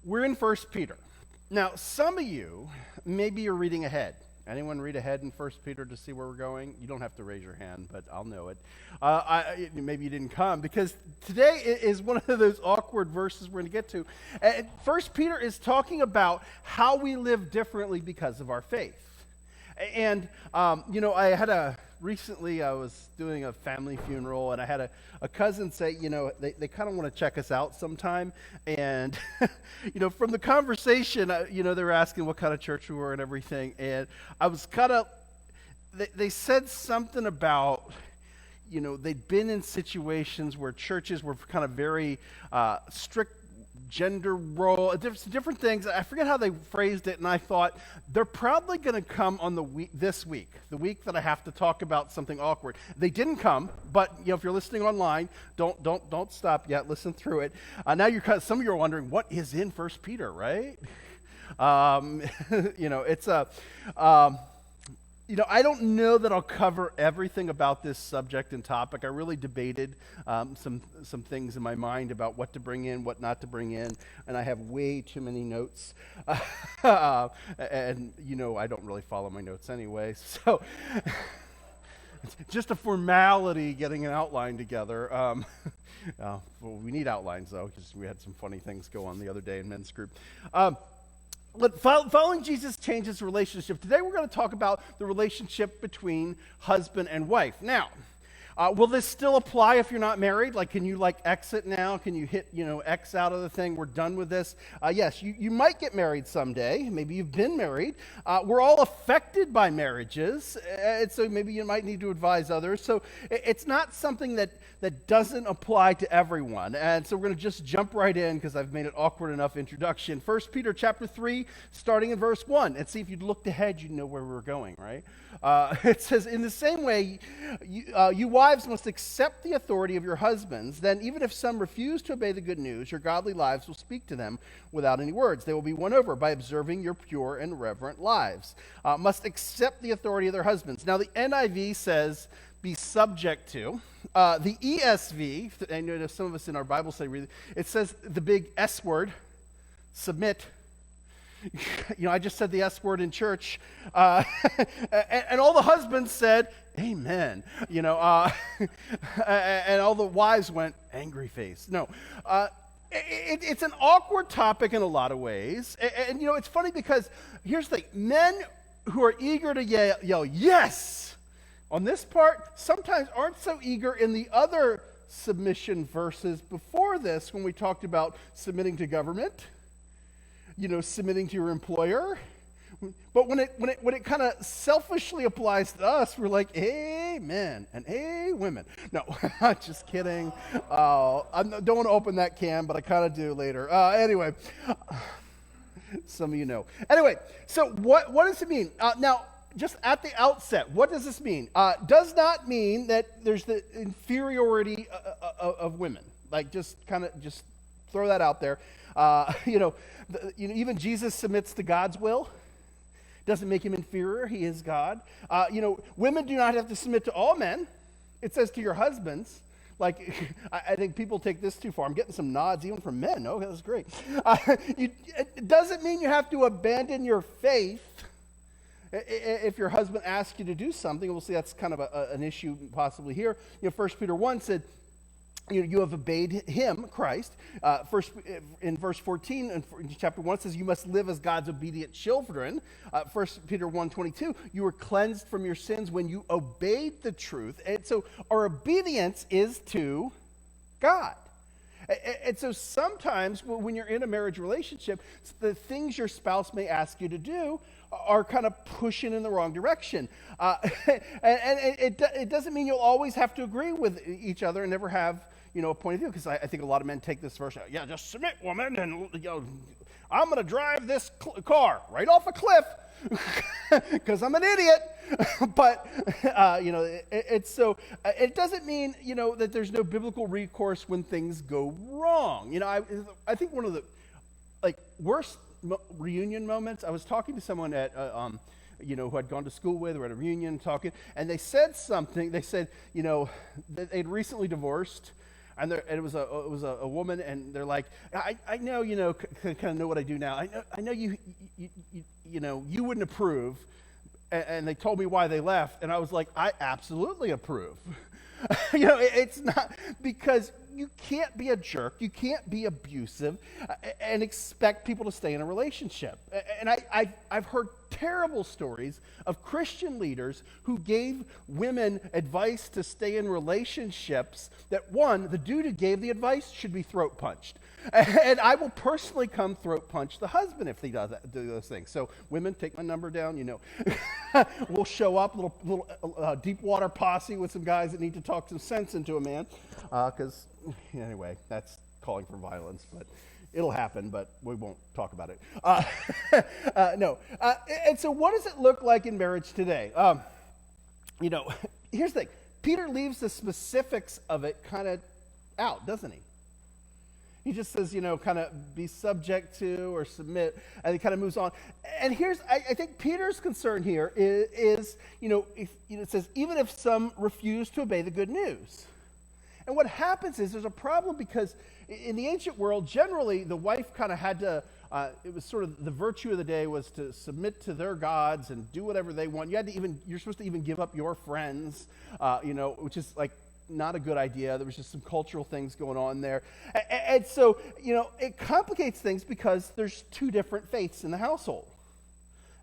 We're in First Peter. Now, some of you, maybe you're reading ahead. Anyone read ahead in First Peter to see where we're going? You don't have to raise your hand, but I'll know it. Maybe you didn't come, because today is one of those awkward verses we're going to get to. First Peter is talking about how we live differently because of our faith. And, recently I was doing a family funeral, and I had a cousin say, they kind of want to check us out sometime. And, from the conversation, they were asking what kind of church we were and everything. And I was they said something about, they'd been in situations where churches were kind of very strict gender role, different things. I forget how they phrased it, and I thought they're probably going to come on this week, the week that I have to talk about something awkward. They didn't come, but if you're listening online, don't stop yet. Listen through it. Now some of you are wondering what is in First Peter, right? It's a. I don't know that I'll cover everything about this subject and topic. I really debated some things in my mind about what to bring in, what not to bring in, and I have way too many notes. And I don't really follow my notes anyway, so it's just a formality getting an outline together. We need outlines, though, because we had some funny things go on the other day in men's group. But following Jesus changes relationship. Today we're going to talk about the relationship between husband and wife. Now, will this still apply if you're not married? Like, can you exit now? Can you hit, X out of the thing? We're done with this. Yes, you might get married someday. Maybe you've been married. We're all affected by marriages, and so maybe you might need to advise others. So it's not something that doesn't apply to everyone. And so we're going to just jump right in because I've made it awkward enough introduction. 1 Peter chapter 3, starting in verse 1. And see, if you'd looked ahead, you'd know where we were going, right? It says, in the same way, you wives must accept the authority of your husbands. Then even if some refuse to obey the good news, your godly lives will speak to them without any words. They will be won over by observing your pure and reverent lives. Must accept the authority of their husbands. Now the NIV says, be subject to. The ESV, I know some of us in our Bible say, it says the big S word, submit. I just said the S word in church, and all the husbands said, amen, and all the wives went, angry face. No, it's an awkward topic in a lot of ways, and it's funny because here's the thing, men who are eager to yell yes on this part sometimes aren't so eager in the other submission verses before this when we talked about submitting to government. Submitting to your employer. But when it kind of selfishly applies to us, we're like, amen and women. No, just kidding. I don't want to open that can, but I kind of do later. Anyway, some of you know. Anyway, so what does it mean? Now, just at the outset, what does this mean? Does not mean that there's the inferiority of women. Just throw that out there. Even Jesus submits to God's will. Doesn't make him inferior. He is God. Women do not have to submit to all men. It says to your husbands. I think people take this too far. I'm getting some nods even from men. Oh, that's great. It doesn't mean you have to abandon your faith if your husband asks you to do something. We'll see that's kind of an issue possibly here. 1 Peter 1 said, you have obeyed him, Christ. First, in verse 14, in chapter 1, it says, you must live as God's obedient children. 1 Peter 1:22, you were cleansed from your sins when you obeyed the truth. And so our obedience is to God. And so sometimes when you're in a marriage relationship, the things your spouse may ask you to do are kind of pushing in the wrong direction. And it doesn't mean you'll always have to agree with each other and never have a point of view, because I think a lot of men take this verse, just submit, woman, and I'm going to drive this car right off a cliff because I'm an idiot. But it doesn't mean that there's no biblical recourse when things go wrong. I think one of the worst reunion moments. I was talking to someone at who I'd gone to school with, or at a reunion talking, and they said something. They said that they'd recently divorced. And it was a woman, and they're like, I know, kind of know what I do now. I know you wouldn't approve. And they told me why they left, and I was like, I absolutely approve. It's not, because you can't be a jerk, you can't be abusive, and expect people to stay in a relationship. And I've heard terrible stories of Christian leaders who gave women advice to stay in relationships that, one, the dude who gave the advice should be throat punched. And I will personally come throat punch the husband if he do those things. So women, take my number down, We'll show up, little deep water posse with some guys that need to talk some sense into a man. Because, anyway, that's calling for violence, but it'll happen, but we won't talk about it. No. And so what does it look like in marriage today? Here's the thing. Peter leaves the specifics of it kind of out, doesn't he? He just says, kind of be subject to or submit, and he kind of moves on. And I think Peter's concern here is it says, even if some refuse to obey the good news. And what happens is there's a problem, because in the ancient world, generally, the wife kind of had to, it was sort of the virtue of the day was to submit to their gods and do whatever they want. You're supposed to even give up your friends, which is like, not a good idea. There was just some cultural things going on there. And so, it complicates things because there's two different faiths in the household.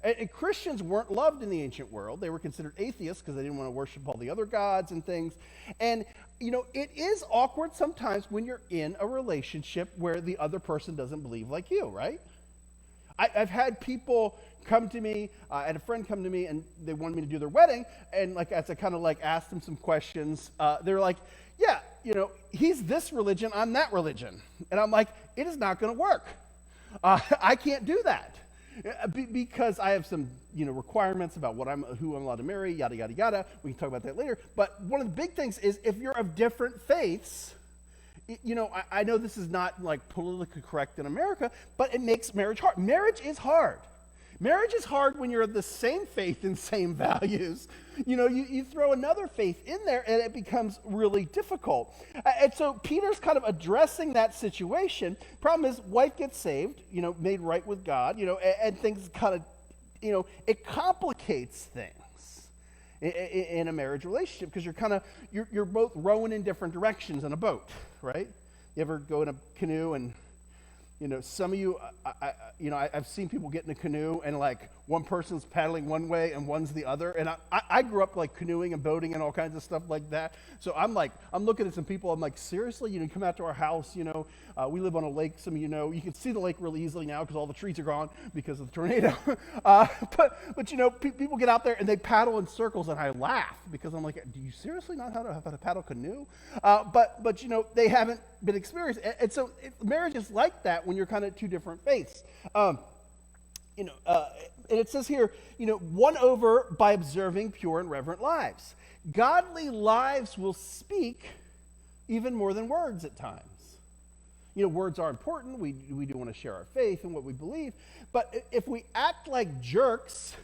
And Christians weren't loved in the ancient world. They were considered atheists because they didn't want to worship all the other gods and things. And, it is awkward sometimes when you're in a relationship where the other person doesn't believe like you, right? I've had people come to me, I had a friend come to me, and they wanted me to do their wedding, and as I kind of asked them some questions, they were like, yeah, he's this religion, I'm that religion. And I'm like, it is not going to work. I can't do that. Because I have some, requirements about who I'm allowed to marry, yada, yada, yada. We can talk about that later. But one of the big things is, if you're of different faiths, I know this is not politically correct in America, but it makes marriage hard. Marriage is hard. Marriage is hard when you're of the same faith and same values. You throw another faith in there, and it becomes really difficult. And so Peter's kind of addressing that situation. Problem is, wife gets saved, made right with God, and things kind of, it complicates things in a marriage relationship, because you're both rowing in different directions in a boat, right? You ever go in a canoe and some of you, I've seen people get in a canoe and one person's paddling one way and one's the other. And I grew up canoeing and boating and all kinds of stuff like that. So I'm looking at some people. I'm like, seriously, come out to our house. We live on a lake. Some of you can see the lake really easily now because all the trees are gone because of the tornado. But people get out there and they paddle in circles, and I laugh because I'm like, do you seriously not know how to paddle canoe? But they haven't been experienced. And so marriage is like that when you're kind of two different faiths. And it says here, won over by observing pure and reverent lives. Godly lives will speak even more than words at times. Words are important. We do want to share our faith and what we believe. But if we act like jerks,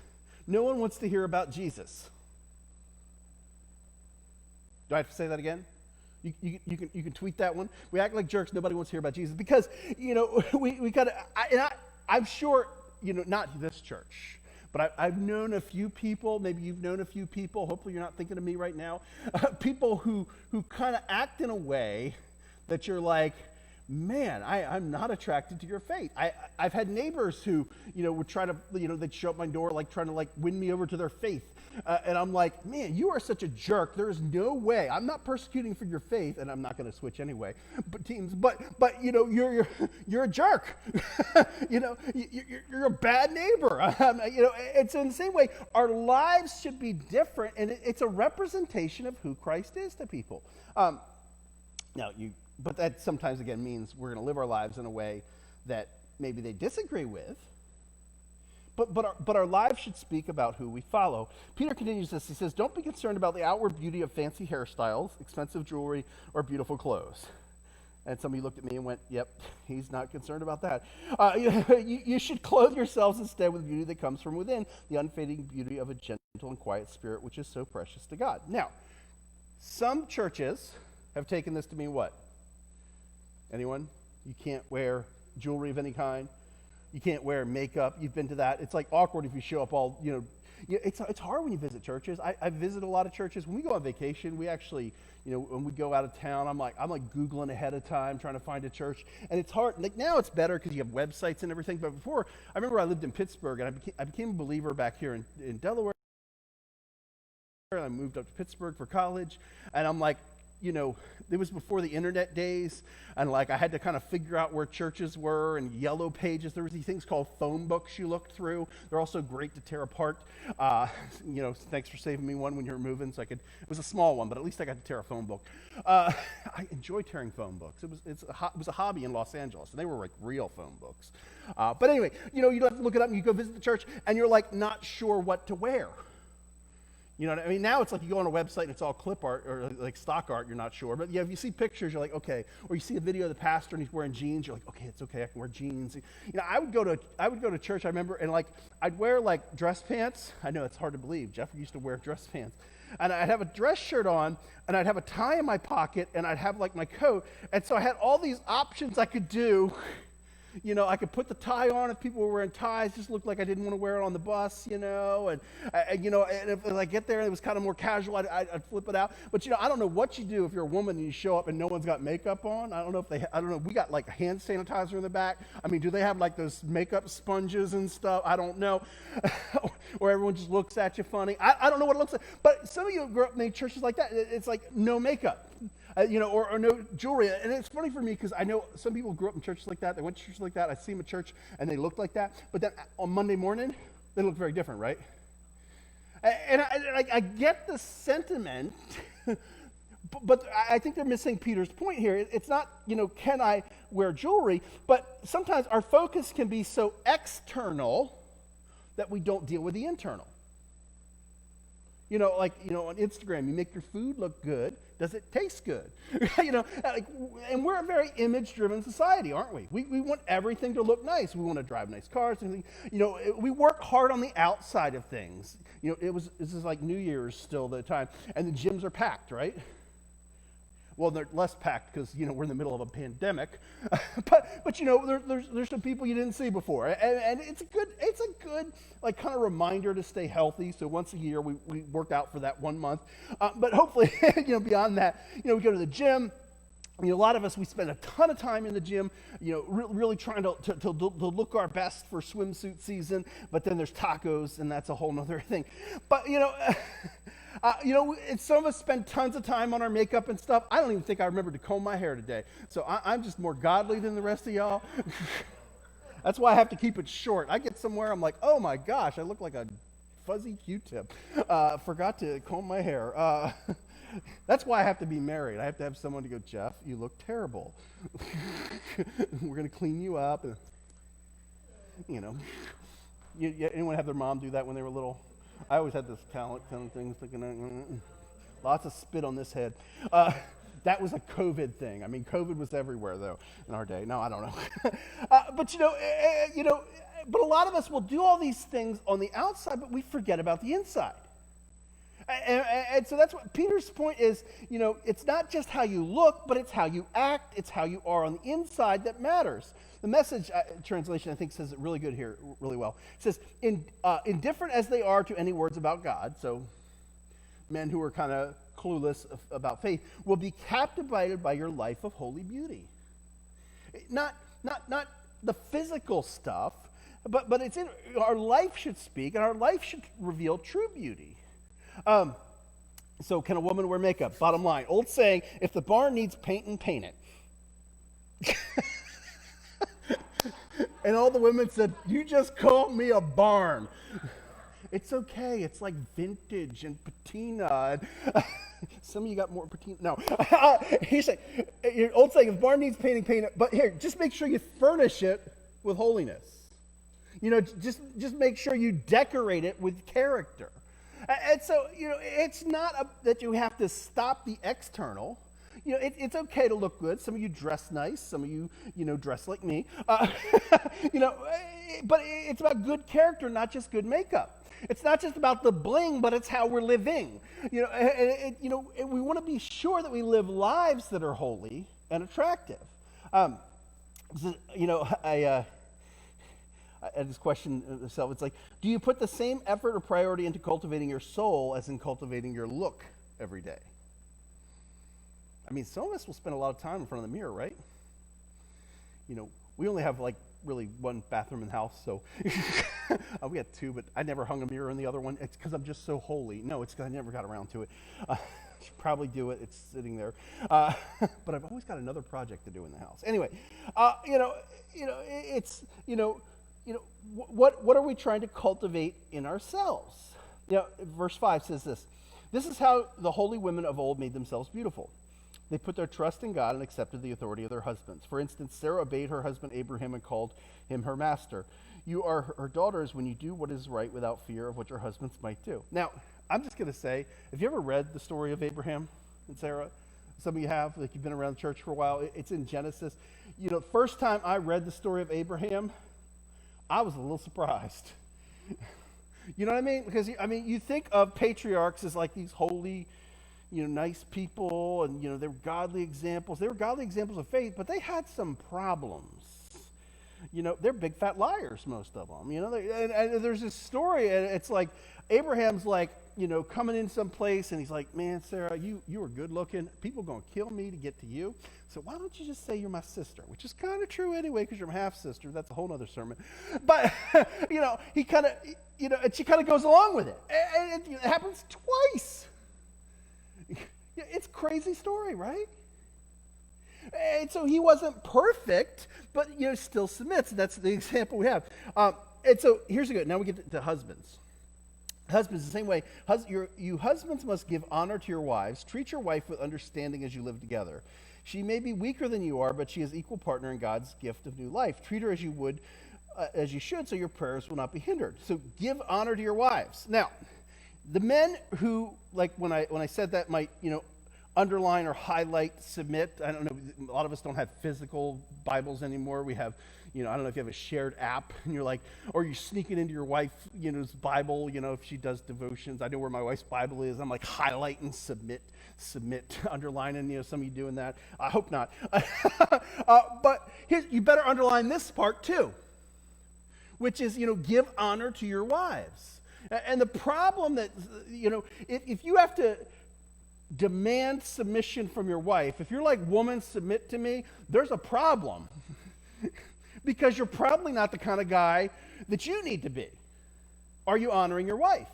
no one wants to hear about Jesus. Do I have to say that again? You can tweet that one. We act like jerks. Nobody wants to hear about Jesus because we kind of. I'm sure not this church, but I've known a few people. Maybe you've known a few people. Hopefully, you're not thinking of me right now. People who kind of act in a way that you're like, man, I'm not attracted to your faith. I've had neighbors who would try to they'd show up my door trying to win me over to their faith. And I'm like, man, you are such a jerk. There is no way. I'm not persecuting for your faith, and I'm not going to switch anyway. But you're a jerk. You're a bad neighbor. It's in the same way. Our lives should be different, and it's a representation of who Christ is to people. But that sometimes again means we're going to live our lives in a way that maybe they disagree with. But our lives should speak about who we follow. Peter continues this. He says, don't be concerned about the outward beauty of fancy hairstyles, expensive jewelry, or beautiful clothes. And some of you looked at me and went, yep, he's not concerned about that. You should clothe yourselves instead with beauty that comes from within, the unfading beauty of a gentle and quiet spirit, which is so precious to God. Now, some churches have taken this to mean what? Anyone? You can't wear jewelry of any kind. You can't wear makeup. You've been to that. It's like awkward if you show up all, it's hard when you visit churches. I visit a lot of churches. When we go on vacation, we actually, when we go out of town, I'm like Googling ahead of time, trying to find a church. And it's hard. Like now it's better because you have websites and everything. But before, I remember I lived in Pittsburgh and I became a believer back here in Delaware. And I moved up to Pittsburgh for college. And I'm like, it was before the internet days, and like I had to kind of figure out where churches were and yellow pages. There was these things called phone books you looked through. They're also great to tear apart. Thanks for saving me one when you were moving, so I could. It was a small one, but at least I got to tear a phone book. I enjoy tearing phone books. It was a hobby in Los Angeles, and they were like real phone books. But anyway, you have to look it up, and you go visit the church, and you're like not sure what to wear. You know what I mean? Now it's like you go on a website and it's all clip art or like stock art, you're not sure. But yeah, if you see pictures, you're like, okay. Or you see a video of the pastor and he's wearing jeans, you're like, okay, it's okay, I can wear jeans. I would go to church, I remember, and like I'd wear like dress pants. I know it's hard to believe. Jeff used to wear dress pants. And I'd have a dress shirt on, and I'd have a tie in my pocket, and I'd have like my coat. And so I had all these options I could do. I could put the tie on if people were wearing ties, just looked like I didn't want to wear it on the bus, and if I get there and it was kind of more casual, I'd flip it out. But, I don't know what you do if you're a woman and you show up and no one's got makeup on. I don't know. We got like a hand sanitizer in the back. I mean, do they have like those makeup sponges and stuff? I don't know. Or everyone just looks at you funny. I don't know what it looks like. But some of you grew up in churches like that. It's like no makeup. Or no jewelry. And it's funny for me because I know some people grew up in churches like that. They went to churches like that. I see them at church and they looked like that. But then on Monday morning, they look very different, right? And I get the sentiment, but I think they're missing Peter's point here. It's not, can I wear jewelry? But sometimes our focus can be so external that we don't deal with the internal. On Instagram, you make your food look good. Does it taste good? And we're a very image-driven society, aren't we? We want everything to look nice. We want to drive nice cars. We work hard on the outside of things. This is like New Year's still the time, and the gyms are packed, right? Well, they're less packed because, we're in the middle of a pandemic. but there's some people you didn't see before. And it's a good like kind of reminder to stay healthy. So once a year, we work out for that 1 month. But hopefully, beyond that, we go to the gym. A lot of us, we spend a ton of time in the gym, really trying to look our best for swimsuit season. But then there's tacos, and that's a whole nother thing. But, some of us spend tons of time on our makeup and stuff. I don't even think I remember to comb my hair today. So I'm just more godly than the rest of y'all. That's why I have to keep it short. I get somewhere, I'm like, oh my gosh, I look like a fuzzy Q-tip. Forgot to comb my hair. That's why I have to be married. I have to have someone to go, Jeff, you look terrible. We're going to clean you up. Anyone have their mom do that when they were little? I always had this talent kind of thing, thinking, lots of spit on this head. That was a COVID thing. I mean, COVID was everywhere, though, in our day. No, I don't know. But a lot of us will do all these things on the outside, but we forget about the inside. And so that's what Peter's point is, it's not just how you look, but it's how you act, it's how you are on the inside that matters. The Message translation, I think, says it really good here, really well. It says, indifferent as they are to any words about God, so men who are kind of clueless about faith, will be captivated by your life of holy beauty. Not the physical stuff, but it's in our life should speak, and our life should reveal true beauty. So can a woman wear makeup? Bottom line, old saying, if the barn needs painting, paint it. And all the women said, you just called me a barn. It's okay. It's like vintage and patina. Some of you got more patina. No. He said, your old saying, if the barn needs painting, paint it. But here, just make sure you furnish it with holiness. Just make sure you decorate it with character. And so, it's not that you have to stop the external. It's okay to look good. Some of you dress nice. Some of you, dress like me. But it's about good character, not just good makeup. It's not just about the bling, but it's how we're living. We want to be sure that we live lives that are holy and attractive. Um, I had this question myself. It's like, do you put the same effort or priority into cultivating your soul as in cultivating your look every day? I mean, some of us will spend a lot of time in front of the mirror, right? We only have like really one bathroom in the house, so we had two, but I never hung a mirror in the other one. It's because I'm just so holy. No, it's because I never got around to it. Should probably do it. It's sitting there, but I've always got another project to do in the house. Anyway, what are we trying to cultivate in ourselves? Verse 5 says this. This is how the holy women of old made themselves beautiful. They put their trust in God and accepted the authority of their husbands. For instance, Sarah obeyed her husband Abraham and called him her master. You are her daughters when you do what is right without fear of what your husbands might do. Now, I'm just going to say, have you ever read the story of Abraham and Sarah? Some of you have, like you've been around the church for a while. It's in Genesis. First time I read the story of Abraham, I was a little surprised. You know what I mean? Because, you think of patriarchs as like these holy, nice people, and, they were godly examples. They were godly examples of faith, but they had some problems. They're big fat liars, most of them. And there's this story, and it's like Abraham's like, coming in someplace, and he's like, man, Sarah, you are good looking. People are going to kill me to get to you. So why don't you just say you're my sister? Which is kind of true anyway, because you're my half sister. That's a whole other sermon. But, he kind of, and she kind of goes along with it. And it happens twice. It's a crazy story, right? And so he wasn't perfect, but still submits. That's the example we have. And so here's a good. Now we get to husbands. Husbands, the same way. You husbands must give honor to your wives. Treat your wife with understanding as you live together. She may be weaker than you are, but she is equal partner in God's gift of new life. Treat her as you would, as you should, so your prayers will not be hindered. So give honor to your wives. Now, the men who, like when I said that, might underline or highlight submit. I don't know. A lot of us don't have physical Bibles anymore. We have, I don't know if you have a shared app and you're like, or you're sneaking into your wife's, Bible, if she does devotions. I know where my wife's Bible is. I'm like highlighting submit, underlining, some of you doing that. I hope not. But you better underline this part too, which is, give honor to your wives. And the problem that, if you have to demand submission from your wife, if you're like, woman, submit to me, there's a problem. Because you're probably not the kind of guy that you need to be. Are you honoring your wife?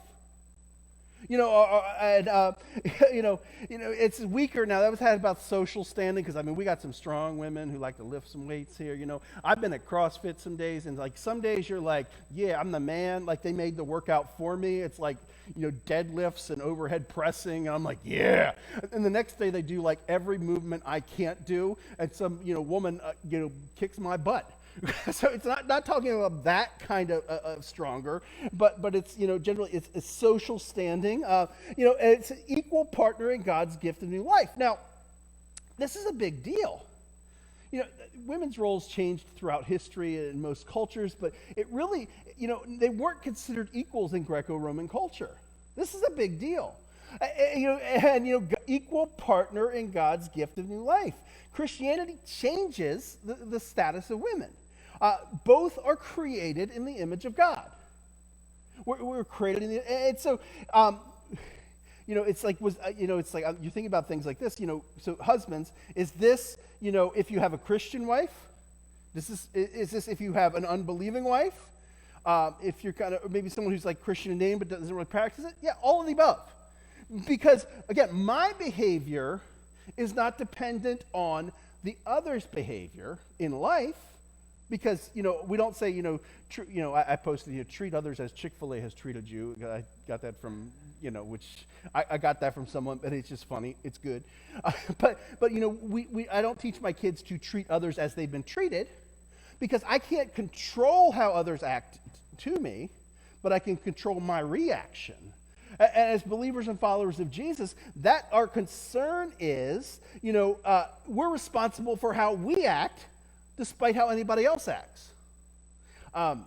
It's weaker now. That was had about social standing, because we got some strong women who like to lift some weights here. I've been at CrossFit some days, and like some days you're like, yeah, I'm the man. Like they made the workout for me. It's like, deadlifts and overhead pressing. And I'm like, yeah. And the next day they do like every movement I can't do, and some woman kicks my butt. So it's not talking about that kind of stronger, but it's generally it's social standing. It's an equal partner in God's gift of new life. Now, this is a big deal. Women's roles changed throughout history in most cultures, but it really they weren't considered equals in Greco-Roman culture. This is a big deal. Equal partner in God's gift of new life. Christianity changes the status of women. Both are created in the image of God. We're created in the, and so, it's like you think about things like this. So husbands, is this if you have a Christian wife? Is this if you have an unbelieving wife? If you're kind of maybe someone who's like Christian in name but doesn't really practice it? Yeah, all of the above. Because again, my behavior is not dependent on the other's behavior in life. Because, we don't say, I posted, treat others as Chick-fil-A has treated you. I got that from, which I got that from someone, but it's just funny. It's good. But I don't teach my kids to treat others as they've been treated, because I can't control how others act to me, but I can control my reaction. And as believers and followers of Jesus, that our concern is, we're responsible for how we act, despite how anybody else acts. And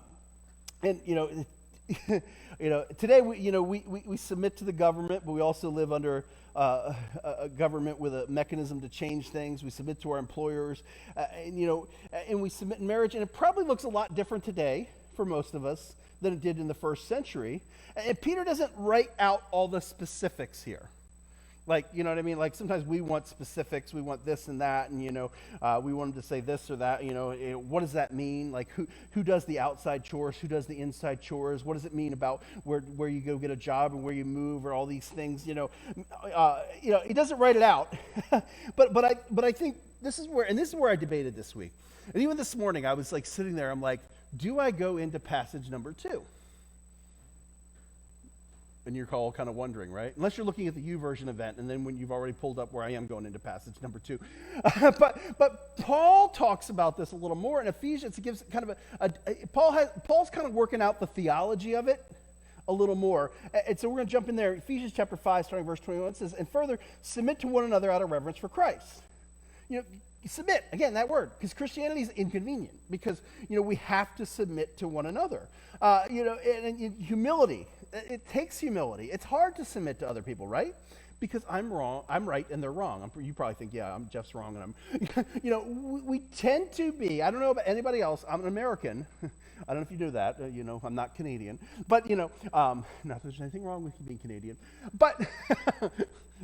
Today we submit to the government, but we also live under a government with a mechanism to change things. We submit to our employers, and we submit in marriage, and it probably looks a lot different today for most of us than it did in the first century. And Peter doesn't write out all the specifics here. Like, you know what I mean? Like, sometimes we want specifics, we want this and that, and, we want them to say this or that, what does that mean? Like, who does the outside chores, who does the inside chores? What does it mean about where you go get a job and where you move, or all these things, he doesn't write it out. but I think this is where I debated this week. And even this morning, I was like sitting there, I'm like, do I go into passage number 2? And you're all kind of wondering, right? Unless you're looking at the YouVersion event, and then when you've already pulled up where I am going into passage number 2. But Paul talks about this a little more in Ephesians. It gives kind of Paul's kind of working out the theology of it a little more. And so we're going to jump in there. Ephesians chapter 5, starting verse 21, it says, "And further, submit to one another out of reverence for Christ." Submit, again, that word, because Christianity is inconvenient, because, we have to submit to one another. And humility, it takes humility. It's hard to submit to other people, right? Because I'm wrong, I'm right, and they're wrong. You probably think, yeah, Jeff's wrong, and I'm, we tend to be, I don't know about anybody else, I'm an American. I don't know if you knew that, I'm not Canadian. But, not that there's anything wrong with being Canadian. But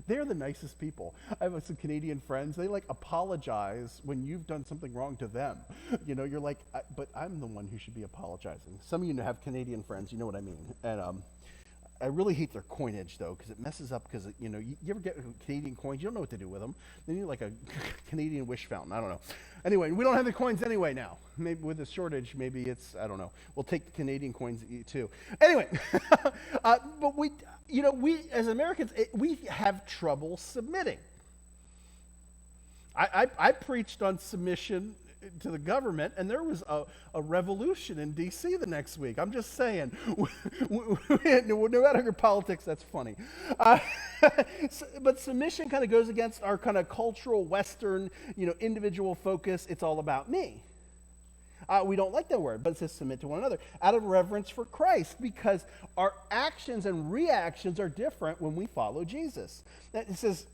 they're the nicest people. I have some Canadian friends. They apologize when you've done something wrong to them. You're like, but I'm the one who should be apologizing. Some of you have Canadian friends, you know what I mean. And I really hate their coinage, though, because it messes up, because, you ever get Canadian coins, you don't know what to do with them. They need like a Canadian wish fountain. I don't know. Anyway, we don't have the coins anyway now. Maybe with the shortage, maybe it's, I don't know. We'll take the Canadian coins too. Anyway, but we as Americans, we have trouble submitting. I preached on submission to the government, and there was a revolution in D.C. the next week. I'm just saying, no matter your politics, that's funny. But submission kind of goes against our kind of cultural Western, individual focus. It's all about me. We don't like that word, but it says submit to one another out of reverence for Christ, because our actions and reactions are different when we follow Jesus. It says,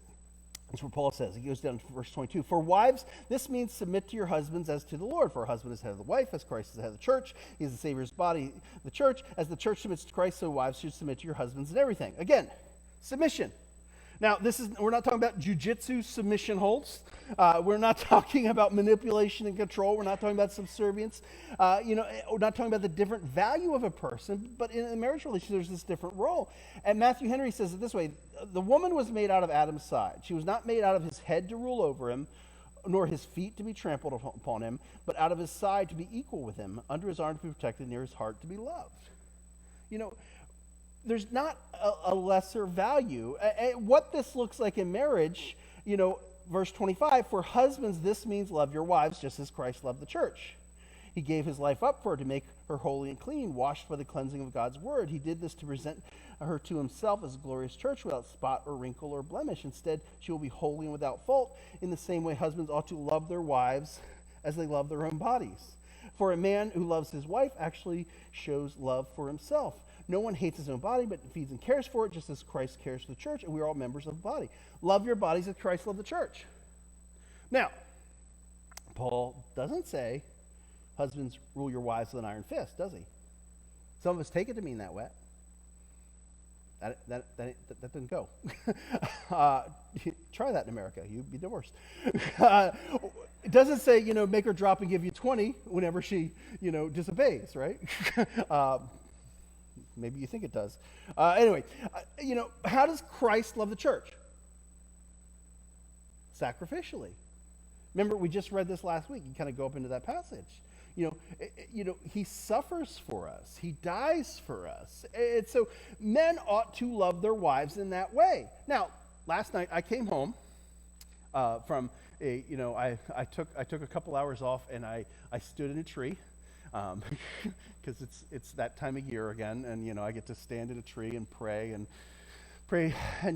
that's what Paul says. He goes down to verse 22. "For wives, this means submit to your husbands as to the Lord. For a husband is head of the wife, as Christ is the head of the church. He is the Savior's body, the church. As the church submits to Christ, so wives should submit to your husbands in everything." Again, submission. Now, we're not talking about jujitsu submission holds. We're not talking about manipulation and control. We're not talking about subservience. We're not talking about the different value of a person, but in a marriage relationship, there's this different role. And Matthew Henry says it this way: "The woman was made out of Adam's side. She was not made out of his head to rule over him, nor his feet to be trampled upon him, but out of his side to be equal with him, under his arm to be protected, near his heart to be loved." There's not a lesser value. What this looks like in marriage, verse 25, "For husbands, this means love your wives just as Christ loved the church. He gave his life up for her to make her holy and clean, washed by the cleansing of God's word. He did this to present her to himself as a glorious church without spot or wrinkle or blemish. Instead, she will be holy and without fault. In the same way, husbands ought to love their wives as they love their own bodies. For a man who loves his wife actually shows love for himself. No one hates his own body, but feeds and cares for it, just as Christ cares for the church, and we are all members of the body. Love your bodies as Christ loved the church." Now, Paul doesn't say, husbands, rule your wives with an iron fist, does he? Some of us take it to mean that way. That didn't go. Try that in America. You'd be divorced. It doesn't say, make her drop and give you 20 whenever she, disobeys, right? Maybe you think it does. Anyway, how does Christ love the church? Sacrificially. Remember, we just read this last week. You kind of go up into that passage. He suffers for us. He dies for us. And so men ought to love their wives in that way. Now, last night I came home from I took a couple hours off, and I stood in a tree. Because it's that time of year again, and I get to stand in a tree and pray and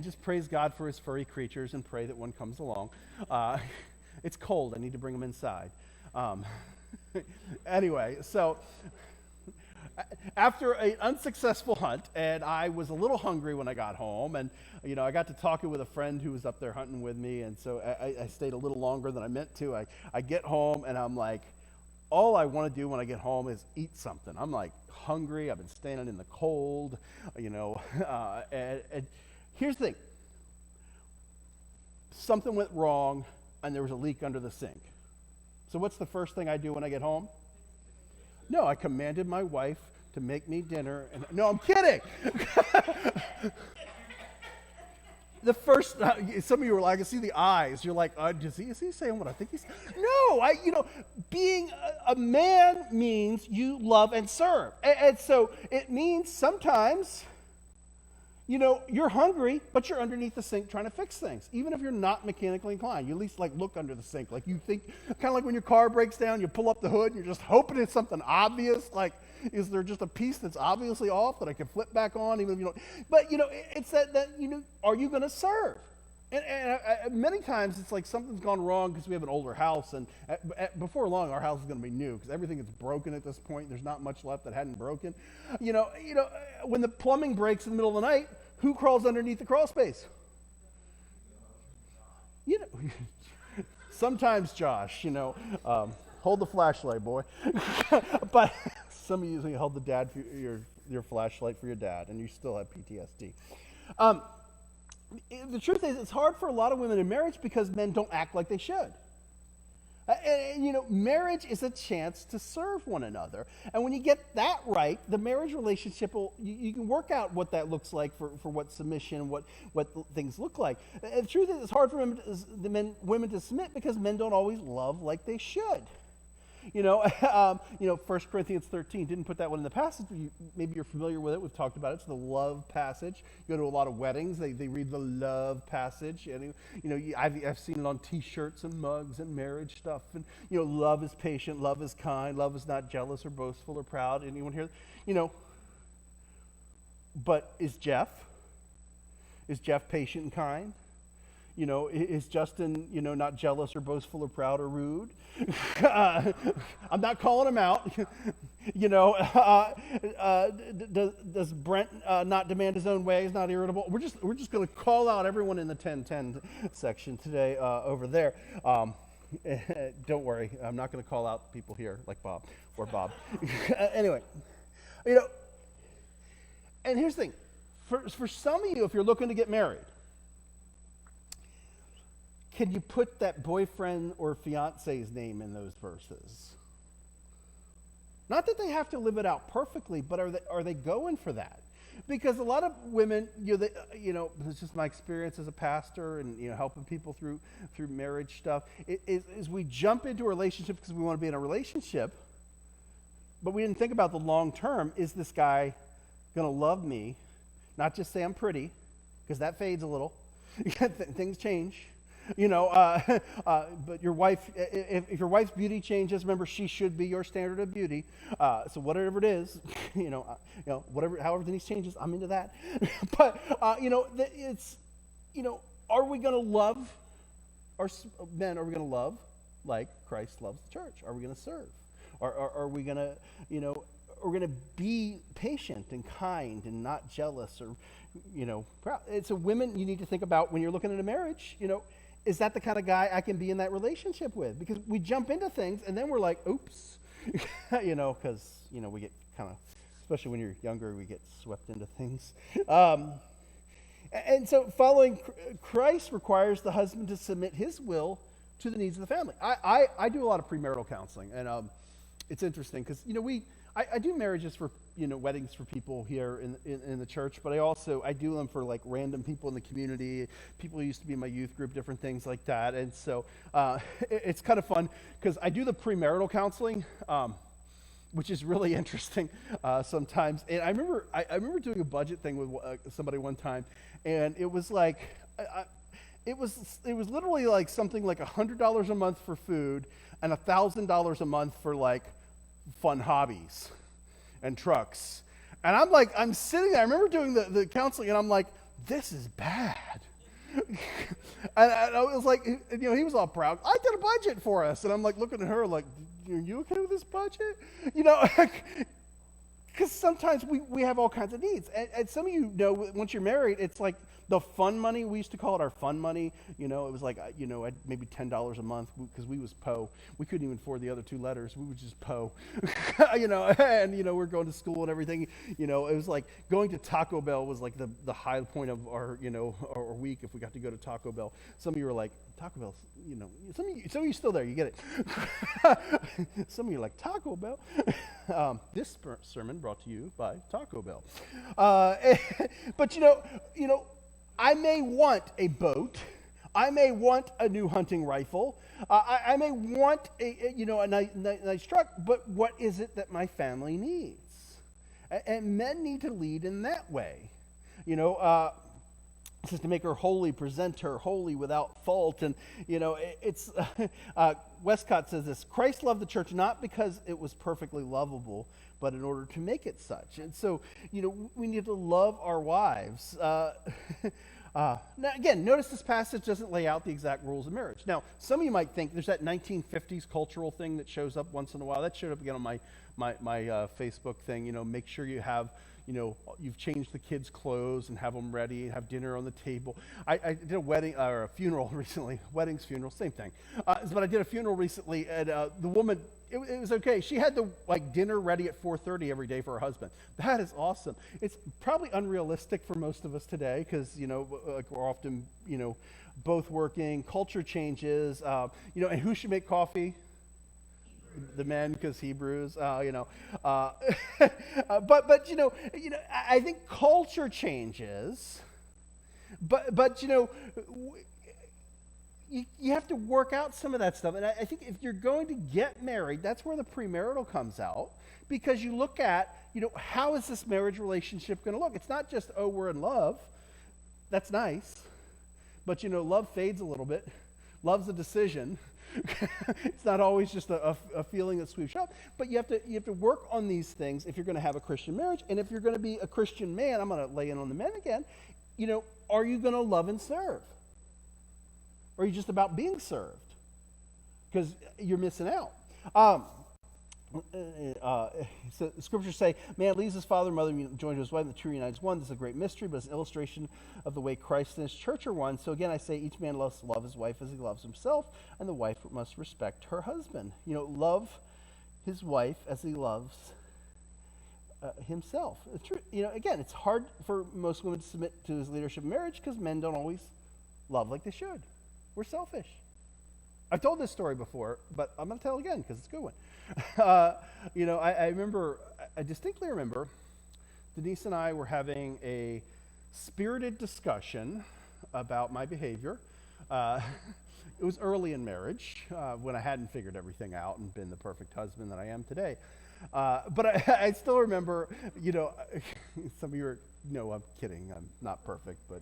just praise God for his furry creatures and pray that one comes along. It's cold. I need to bring them inside. Anyway, so After an unsuccessful hunt, and I was a little hungry when I got home, and I got to talking with a friend who was up there hunting with me, and so I stayed a little longer than I meant to. I get home, and I'm like, all I want to do when I get home is eat something. I'm like hungry. I've been standing in the cold, and here's the thing. Something went wrong, and there was a leak under the sink. So what's the first thing I do when I get home? No, I commanded my wife to make me dinner. And no, I'm kidding. The first, some of you were like, I can see the eyes. You're like, is he saying what I think he's? No, being a man means you love and serve. And so it means sometimes, you're hungry, but you're underneath the sink trying to fix things. Even if you're not mechanically inclined, you at least look under the sink. Like you think, kind of like when your car breaks down, you pull up the hood and you're just hoping it's something obvious. Like, is there just a piece that's obviously off that I can flip back on, even if you don't? But, it's that are you going to serve? And many times it's like something's gone wrong because we have an older house, and before long our house is going to be new because everything is broken at this point. There's not much left that hadn't broken. When the plumbing breaks in the middle of the night, who crawls underneath the crawl space? Sometimes Josh, hold the flashlight, boy. But some of you hold your flashlight for your dad, and you still have PTSD. The truth is, it's hard for a lot of women in marriage because men don't act like they should. Marriage is a chance to serve one another. And when you get that right, the marriage relationship you can work out what that looks like for what submission, what things look like. The truth is, it's hard for women to submit because men don't always love like they should. 1 Corinthians 13, didn't put that one in the passage, but maybe you're familiar with it. We've talked about it. It's the love passage. You go to a lot of weddings, they read the love passage. And, I've seen it on T-shirts and mugs and marriage stuff. And, love is patient, love is kind, love is not jealous or boastful or proud. Anyone here? But is Jeff patient and kind? Is Justin, not jealous or boastful or proud or rude? I'm not calling him out. Does Brent not demand his own way? He's not irritable. We're just going to call out everyone in the 10-10 section today over there. Don't worry, I'm not going to call out people here like Bob or Bob. Anyway, and here's the thing. For some of you, if you're looking to get married, can you put that boyfriend or fiance's name in those verses? Not that they have to live it out perfectly, but are they going for that? Because a lot of women, it's just my experience as a pastor and helping people through marriage stuff. Is we jump into a relationship because we want to be in a relationship, but we didn't think about the long term. Is this guy going to love me? Not just say I'm pretty, because that fades a little. Things change. But your wife, if your wife's beauty changes, remember she should be your standard of beauty. So whatever it is, however Denise changes, I'm into that. But it's, are we going to love our men? Are we going to love like Christ loves the church? Are we going to serve? Are we going to, we're going to be patient and kind and not jealous or, proud. It's a women you need to think about when you're looking at a marriage, is that the kind of guy I can be in that relationship with? Because we jump into things and then we're like, oops, because, we get kind of, especially when you're younger, we get swept into things. And so following Christ requires the husband to submit his will to the needs of the family. I do a lot of premarital counseling, and it's interesting because, I do marriages for, weddings for people here in the church, but I do them for like random people in the community, people who used to be in my youth group, different things like that. And so it's kind of fun because I do the premarital counseling, which is really interesting sometimes. And I remember doing a budget thing with somebody one time, and it was like, it was literally like something like $100 a month for food and $1,000 a month for like fun hobbies and trucks. And I'm sitting there, I remember doing the counseling, and I'm like, this is bad. and I was like, he was all proud. I did a budget for us. And I'm like looking at her like, are you okay with this budget? Because sometimes we have all kinds of needs. And some of you know, once you're married, it's like the fun money. We used to call it our fun money. You know, it was like, maybe $10 a month because we was po. We couldn't even afford the other two letters. We were just po. And we're going to school and everything. It was like going to Taco Bell was like the high point of our week if we got to go to Taco Bell. Some of you were like, Taco Bell's, some of you still there, you get it. Some of you are like, Taco Bell? This sermon brought to you by Taco Bell. But I may want a boat. I may want a new hunting rifle. I may want a nice truck, but what is it that my family needs? And men need to lead in that way. It says to make her holy, present her holy without fault. And, Westcott says this: Christ loved the church not because it was perfectly lovable, but in order to make it such. And so, we need to love our wives. Now, again, notice this passage doesn't lay out the exact rules of marriage. Now, some of you might think there's that 1950s cultural thing that shows up once in a while. That showed up again on my Facebook thing. Make sure you have, you've changed the kids' clothes and have them ready and have dinner on the table. I did a wedding or a funeral recently. Weddings, funeral, same thing. But I did a funeral recently, and the woman, it was okay. She had the dinner ready at 4:30 every day for her husband. That is awesome. It's probably unrealistic for most of us today because we're often both working. Culture changes. And who should make coffee? The men, because Hebrews, but I think culture changes, but you have to work out some of that stuff. And I think if you're going to get married, that's where the premarital comes out, because you look at, how is this marriage relationship going to look? It's not just, oh, we're in love. That's nice. But, love fades a little bit. Love's a decision. It's not always just a feeling that sweeps up, but you have to work on these things if you're going to have a Christian marriage. And if you're going to be a Christian man, I'm going to lay in on the men again, are you going to love and serve? Or are you just about being served? Because you're missing out. So the scriptures say, man leaves his father and mother, joined to his wife, and the two united as one. This is a great mystery, but it's an illustration of the way Christ and his church are one. So again, I say each man loves to love his wife as he loves himself, and the wife must respect her husband. Love his wife as he loves himself. It's true. Again, it's hard for most women to submit to his leadership in marriage because men don't always love like they should. We're selfish. I've told this story before, but I'm going to tell it again because it's a good one. I distinctly remember Denise and I were having a spirited discussion about my behavior. It was early in marriage when I hadn't figured everything out and been the perfect husband that I am today. But I still remember, some of you are, no, I'm kidding. I'm not perfect, but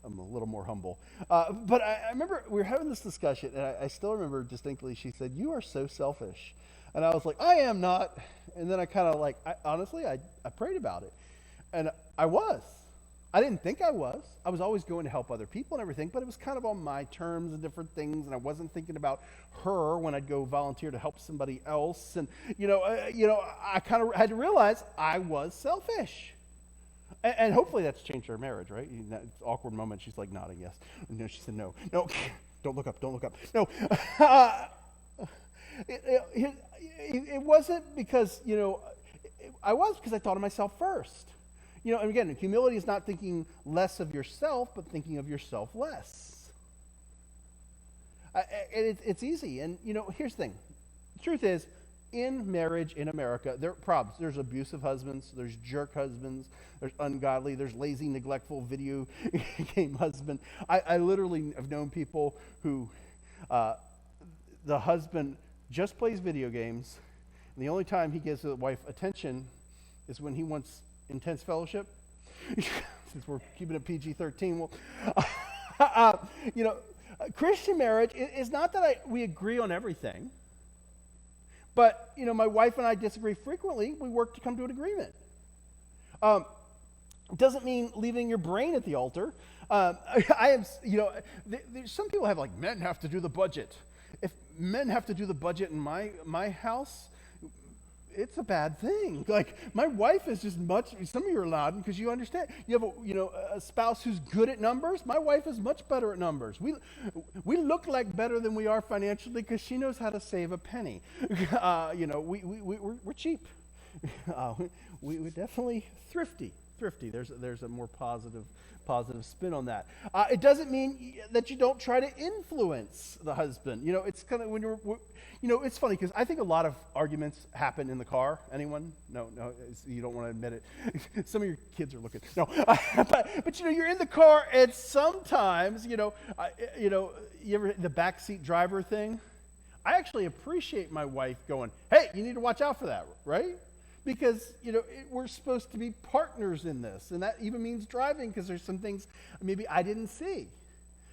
I'm a little more humble. But I remember we were having this discussion, and I still remember distinctly, she said, "You are so selfish." And I was like, "I am not." And then I kind of honestly, I prayed about it. And I was. I didn't think I was. I was always going to help other people and everything, but it was kind of on my terms and different things, and I wasn't thinking about her when I'd go volunteer to help somebody else. And, I kind of had to realize I was selfish. And hopefully that's changed our marriage, right? That awkward moment, she's like nodding yes. No, she said no. No, don't look up. No. It wasn't because, I was because I thought of myself first. And again, humility is not thinking less of yourself, but thinking of yourself less. It's easy. And, here's the thing. The truth is, in marriage in America, there are problems. There's abusive husbands, there's jerk husbands, there's ungodly, there's lazy, neglectful video game husband. I literally have known people who the husband just plays video games, and the only time he gives the wife attention is when he wants intense fellowship. Since we're keeping it PG-13, Christian marriage is not that we agree on everything. But, my wife and I disagree frequently. We work to come to an agreement. Doesn't mean leaving your brain at the altar. Some people have men have to do the budget. If men have to do the budget in my house, it's a bad thing. Like my wife is just much. Some of you are nodding because you understand. You have a spouse who's good at numbers. My wife is much better at numbers. We look like better than we are financially because she knows how to save a penny. We're cheap. We're definitely thrifty. Thrifty. There's a more positive spin on that. It doesn't mean that you don't try to influence the husband. It's kind of when it's funny because I think a lot of arguments happen in the car. Anyone? No, you don't want to admit it. Some of your kids are looking. No, but you're in the car and sometimes you ever the backseat driver thing. I actually appreciate my wife going, "Hey, you need to watch out for that," right? Because, we're supposed to be partners in this. And that even means driving because there's some things maybe I didn't see.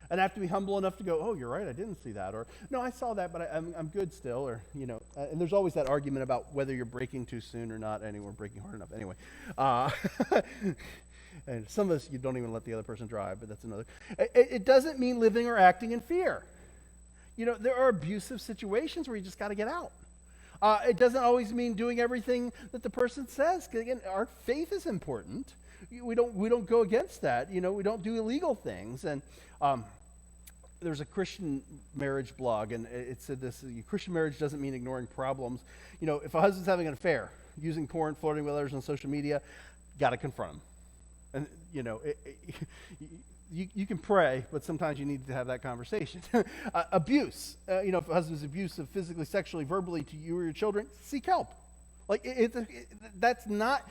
And I have to be humble enough to go, "Oh, you're right, I didn't see that." Or, "No, I saw that, but I'm good still." Or, and there's always that argument about whether you're braking too soon or not. Anyway, we're braking hard enough. Anyway. And some of us, you don't even let the other person drive, but that's another. It doesn't mean living or acting in fear. There are abusive situations where you just got to get out. It doesn't always mean doing everything that the person says. 'Cause again, our faith is important. We don't go against that. We don't do illegal things. And there's a Christian marriage blog, and it said this: Christian marriage doesn't mean ignoring problems. If a husband's having an affair, using porn, flirting with others on social media, got to confront him. And you can pray, but sometimes you need to have that conversation. Abuse. If a husband's abusive physically, sexually, verbally to you or your children, seek help. Like that's not.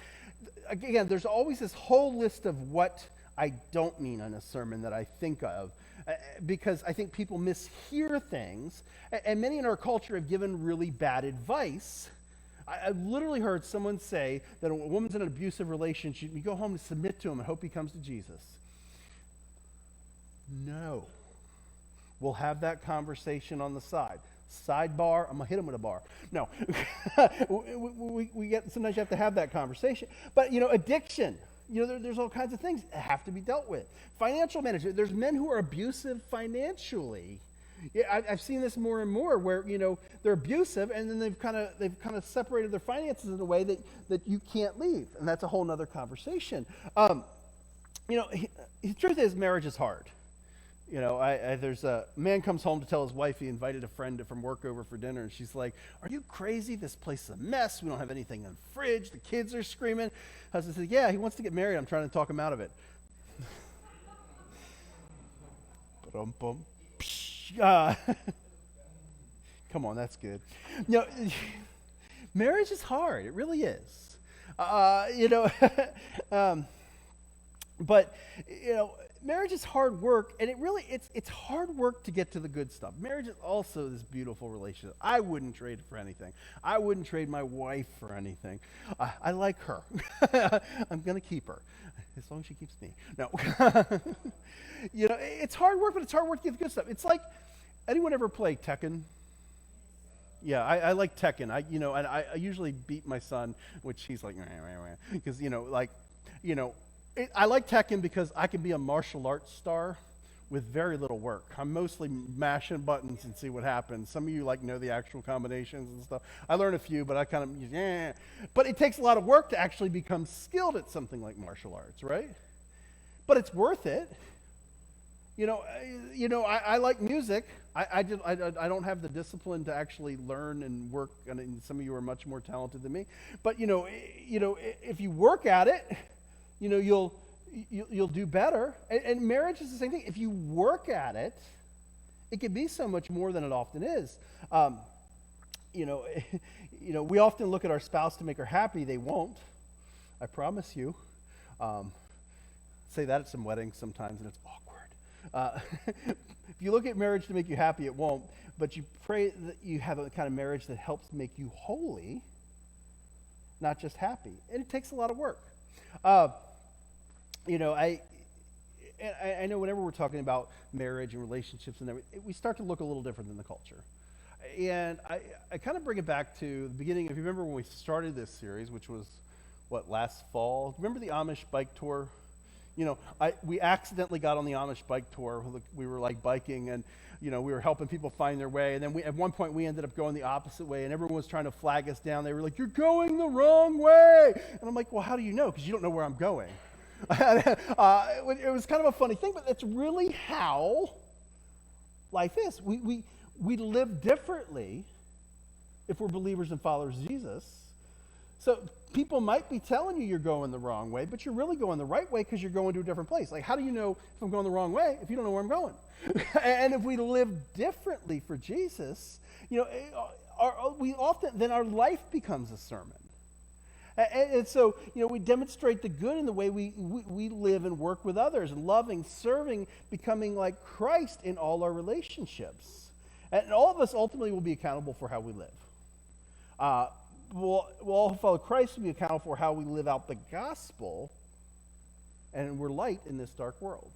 Again, there's always this whole list of what I don't mean in a sermon that I think of, because I think people mishear things, and many in our culture have given really bad advice. I literally heard someone say that a woman's in an abusive relationship, you go home to submit to him and hope he comes to Jesus. No. We'll have that conversation on the side. Sidebar, I'm going to hit him with a bar. No. Sometimes you have to have that conversation. But, addiction. There's all kinds of things that have to be dealt with. Financial management. There's men who are abusive financially. Yeah, I've seen this more and more where, they're abusive and then they've kind of separated their finances in a way that you can't leave. And that's a whole nother conversation. The truth is marriage is hard. There's a man comes home to tell his wife he invited a friend from work over for dinner, and she's like, "Are you crazy? This place is a mess. We don't have anything in the fridge. The kids are screaming." Husband says, "Yeah, he wants to get married. I'm trying to talk him out of it." Come on, that's good. Marriage is hard. It really is. But marriage is hard work, and it's hard work to get to the good stuff. Marriage is also this beautiful relationship. I wouldn't trade it for anything. I wouldn't trade my wife for anything. I like her. I'm going to keep her as long as she keeps me. No. It's hard work, but it's hard work to get the good stuff. It's like, anyone ever play Tekken? Yeah, I like Tekken. And I usually beat my son, which he's like, because I like Tekken because I can be a martial arts star with very little work. I'm mostly mashing buttons and see what happens. Some of you know the actual combinations and stuff. I learned a few, but I kind of, But it takes a lot of work to actually become skilled at something like martial arts, right? But it's worth it. I like music. I don't have the discipline to actually learn and work, and some of you are much more talented than me. But if you work at it, you'll do better. And marriage is the same thing. If you work at it, it can be so much more than it often is. We often look at our spouse to make her happy. They won't. I promise you. Say that at some weddings sometimes, and it's awkward. If you look at marriage to make you happy, it won't. But you pray that you have a kind of marriage that helps make you holy, not just happy. And it takes a lot of work. I know whenever we're talking about marriage and relationships and everything, we start to look a little different than the culture. And I kind of bring it back to the beginning. If you remember when we started this series, which was, last fall? Remember the Amish bike tour? We accidentally got on the Amish bike tour. We were biking, and we were helping people find their way. And then at one point we ended up going the opposite way, and everyone was trying to flag us down. They were like, "You're going the wrong way." And I'm like, "Well, how do you know? Because you don't know where I'm going." It was kind of a funny thing, but that's really how life is. We live differently if we're believers and followers of Jesus. So people might be telling you you're going the wrong way, but you're really going the right way because you're going to a different place. Like, how do you know if I'm going the wrong way if you don't know where I'm going? And if we live differently for Jesus, then our life becomes a sermon. And so, we demonstrate the good in the way we live and work with others, loving, serving, becoming like Christ in all our relationships. And all of us ultimately will be accountable for how we live. We'll all follow Christ, will be accountable for how we live out the gospel, and we're light in this dark world.